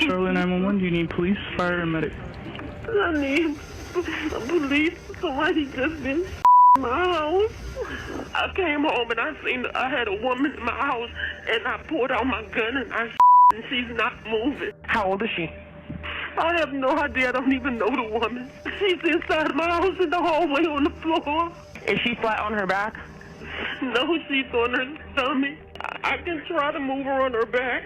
Charlotte 911, do you need police, fire, or medic? I need police. Somebody just been in my house. I came home and I had a woman in my house, and I pulled out my gun and and she's not moving. How old is she? I have no idea. I don't even know the woman. She's inside my house in the hallway on the floor. Is she flat on her back? No, she's on her stomach. I can try to move her on her back.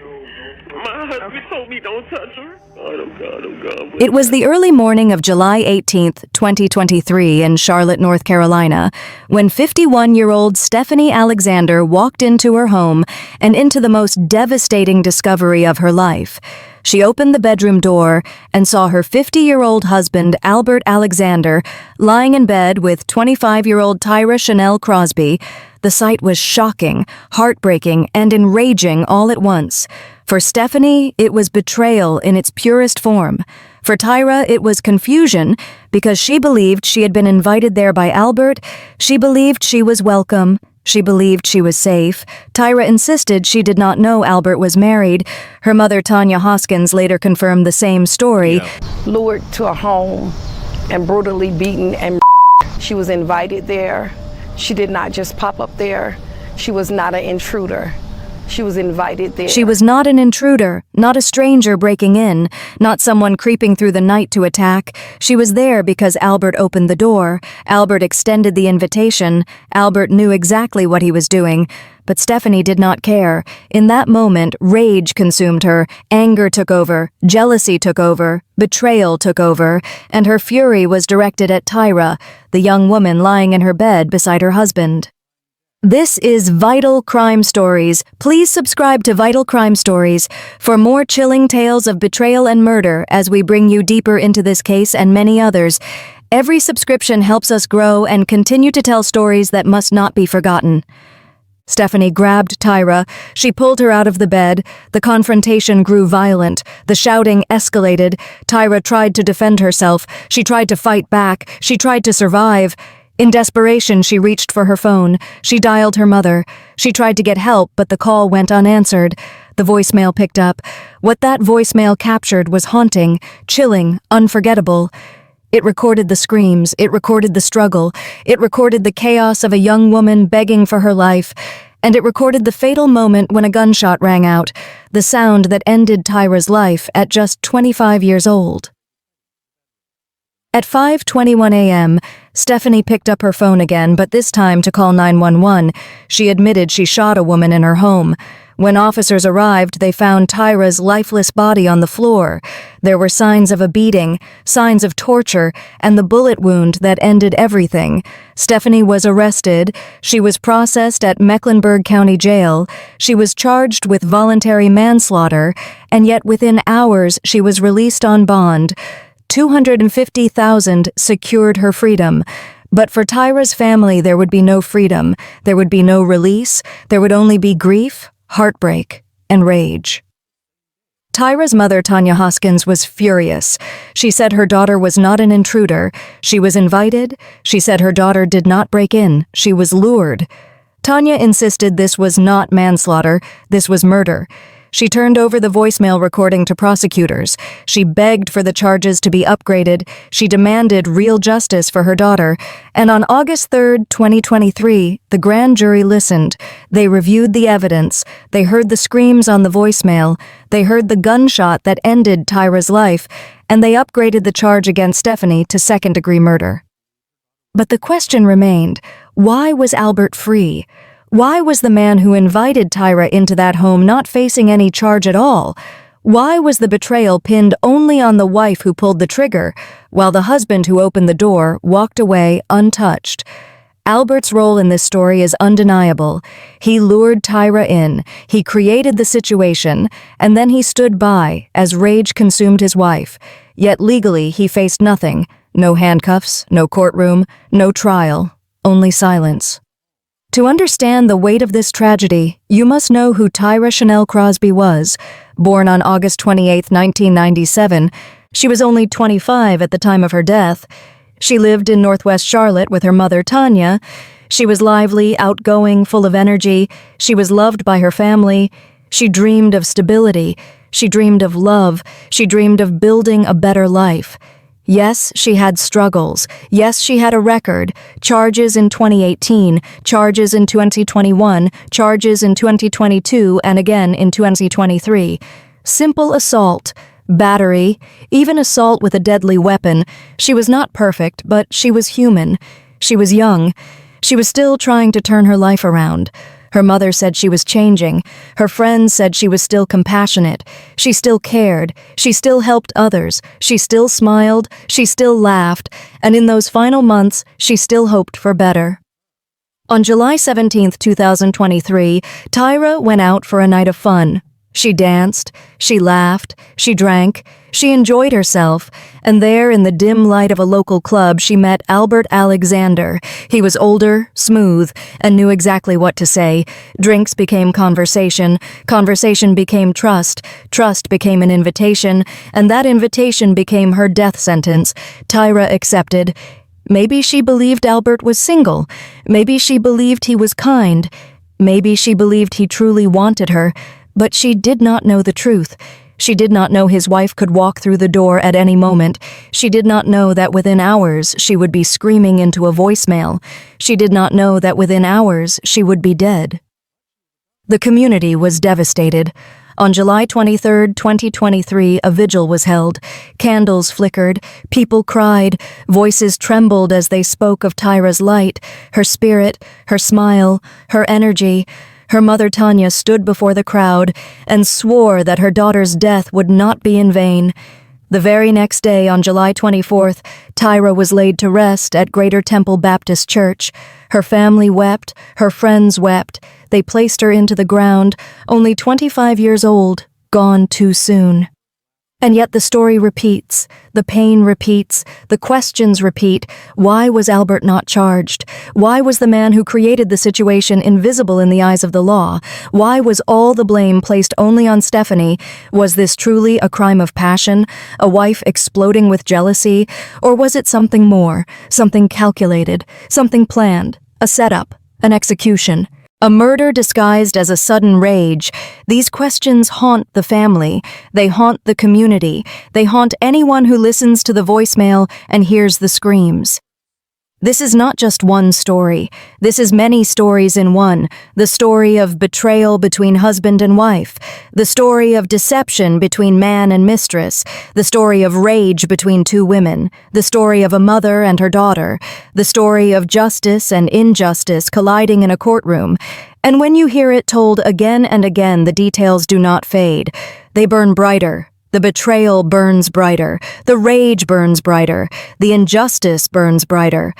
My husband told me don't touch her. Oh God. It was the early morning of July 18th, 2023 in Charlotte, North Carolina, when 51-year-old Stephanie Alexander walked into her home and into the most devastating discovery of her life. She opened the bedroom door and saw her 50-year-old husband, Albert Alexander, lying in bed with 25-year-old Tyra Chanel Crosby. The sight was shocking, heartbreaking, and enraging all at once. For Stephanie, it was betrayal in its purest form. For Tyra, it was confusion because she believed she had been invited there by Albert. She believed she was welcome. She believed she was safe. Tyra insisted she did not know Albert was married. Her mother, Tanya Hoskins, later confirmed the same story. Lured to a home and brutally beaten, and she was invited there. She did not just pop up there. She was not an intruder. She was invited there. She was not an intruder, not a stranger breaking in, not someone creeping through the night to attack. She was there because Albert opened the door. Albert extended the invitation. Albert knew exactly what he was doing. But Stephanie did not care. In that moment, rage consumed her, anger took over, jealousy took over, betrayal took over, and her fury was directed at Tyra, the young woman lying in her bed beside her husband. This is Vital Crime Stories. Please subscribe to Vital Crime Stories for more chilling tales of betrayal and murder as we bring you deeper into this case and many others. Every subscription helps us grow and continue to tell stories that must not be forgotten. Stephanie grabbed Tyra. She pulled her out of the bed. The confrontation grew violent. The shouting escalated. Tyra tried to defend herself. She tried to fight back. She tried to survive. In desperation, she reached for her phone. She dialed her mother. She tried to get help, but the call went unanswered. The voicemail picked up. What that voicemail captured was haunting, chilling, unforgettable. It recorded the screams. It recorded the struggle. It recorded the chaos of a young woman begging for her life. And it recorded the fatal moment when a gunshot rang out, the sound that ended Tyra's life at just 25 years old. At 5:21 a.m., Stephanie picked up her phone again, but this time to call 911. She admitted she shot a woman in her home. When officers arrived, they found Tyra's lifeless body on the floor. There were signs of a beating, signs of torture, and the bullet wound that ended everything. Stephanie was arrested. She was processed at Mecklenburg County Jail. She was charged with voluntary manslaughter, and yet within hours she was released on bond. $250,000 secured her freedom. But for Tyra's family, there would be no freedom. There would be no release. There would only be grief, heartbreak, and rage. Tyra's mother, Tanya Hoskins, was furious. She said her daughter was not an intruder. She was invited. She said her daughter did not break in. She was lured. Tanya insisted this was not manslaughter. This was murder. She turned over the voicemail recording to prosecutors. She begged for the charges to be upgraded. She demanded real justice for her daughter. And on August 3rd, 2023, the grand jury listened. They reviewed the evidence. They heard the screams on the voicemail. They heard the gunshot that ended Tyra's life. And they upgraded the charge against Stephanie to second-degree murder. But the question remained, why was Albert free? Why was the man who invited Tyra into that home not facing any charge at all? Why was the betrayal pinned only on the wife who pulled the trigger, while the husband who opened the door walked away untouched? Albert's role in this story is undeniable. He lured Tyra in, he created the situation, and then he stood by as rage consumed his wife. Yet legally he faced nothing. No handcuffs, no courtroom, no trial, only silence. To understand the weight of this tragedy, you must know who Tyra Chanel Crosby was. Born on August 28, 1997, she was only 25 at the time of her death. She lived in Northwest Charlotte with her mother, Tanya. She was lively, outgoing, full of energy. She was loved by her family. She dreamed of stability. She dreamed of love. She dreamed of building a better life. Yes, she had struggles. Yes, she had a record. Charges in 2018, charges in 2021, charges in 2022, and again in 2023. Simple assault, battery, even assault with a deadly weapon. She was not perfect, but she was human. She was young. She was still trying to turn her life around. Her mother said she was changing. Her friends said she was still compassionate. She still cared. She still helped others. She still smiled. She still laughed. And in those final months, she still hoped for better. On July 17, 2023, Tyra went out for a night of fun. She danced, she laughed, she drank, she enjoyed herself, and there in the dim light of a local club she met Albert Alexander. He was older, smooth, and knew exactly what to say. Drinks became conversation, conversation became trust, trust became an invitation, and that invitation became her death sentence. Tyra accepted. Maybe she believed Albert was single. Maybe she believed he was kind. Maybe she believed he truly wanted her. But she did not know the truth. She did not know his wife could walk through the door at any moment. She did not know that within hours she would be screaming into a voicemail. She did not know that within hours she would be dead. The community was devastated. On July 23, 2023, a vigil was held. Candles flickered. People cried. Voices trembled as they spoke of Tyra's light, her spirit, her smile, her energy. Her mother Tanya stood before the crowd and swore that her daughter's death would not be in vain. The very next day, on July 24th, Tyra was laid to rest at Greater Temple Baptist Church. Her family wept, her friends wept. They placed her into the ground, only 25 years old, gone too soon. And yet the story repeats, the pain repeats, the questions repeat. Why was Albert not charged? Why was the man who created the situation invisible in the eyes of the law? Why was all the blame placed only on Stephanie? Was this truly a crime of passion, a wife exploding with jealousy? Or was it something more, something calculated, something planned, a setup, an execution? A murder disguised as a sudden rage. These questions haunt the family. They haunt the community. They haunt anyone who listens to the voicemail and hears the screams. This is not just one story. This is many stories in one. The story of betrayal between husband and wife. The story of deception between man and mistress. The story of rage between two women. The story of a mother and her daughter. The story of justice and injustice colliding in a courtroom. And when you hear it told again and again, the details do not fade. They burn brighter. The betrayal burns brighter. The rage burns brighter. The injustice burns brighter.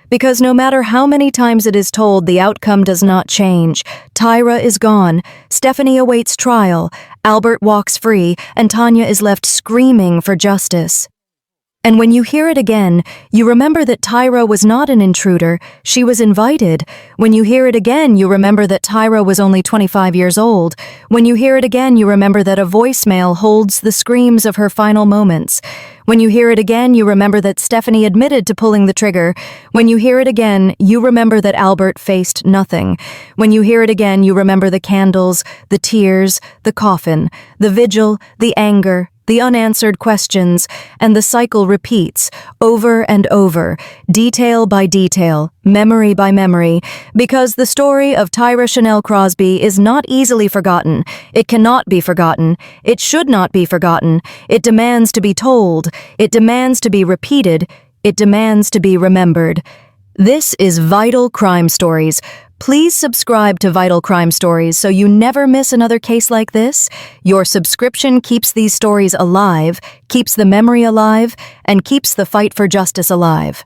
Because no matter how many times it is told, the outcome does not change. Tyra is gone. Stephanie awaits trial. Albert walks free, and Tanya is left screaming for justice. And when you hear it again, you remember that Tyra was not an intruder. She was invited. When you hear it again, you remember that Tyra was only 25 years old. When you hear it again, you remember that a voicemail holds the screams of her final moments. When you hear it again, you remember that Stephanie admitted to pulling the trigger. When you hear it again, you remember that Albert faced nothing. When you hear it again, you remember the candles, the tears, the coffin, the vigil, the anger, the unanswered questions, and the cycle repeats over and over, detail by detail, memory by memory, because the story of Tyra Chanel Crosby is not easily forgotten. It cannot be forgotten. It should not be forgotten. It demands to be told. It demands to be repeated. It demands to be remembered. This is Vital Crime Stories. Please subscribe to Vital Crime Stories so you never miss another case like this. Your subscription keeps these stories alive, keeps the memory alive, and keeps the fight for justice alive.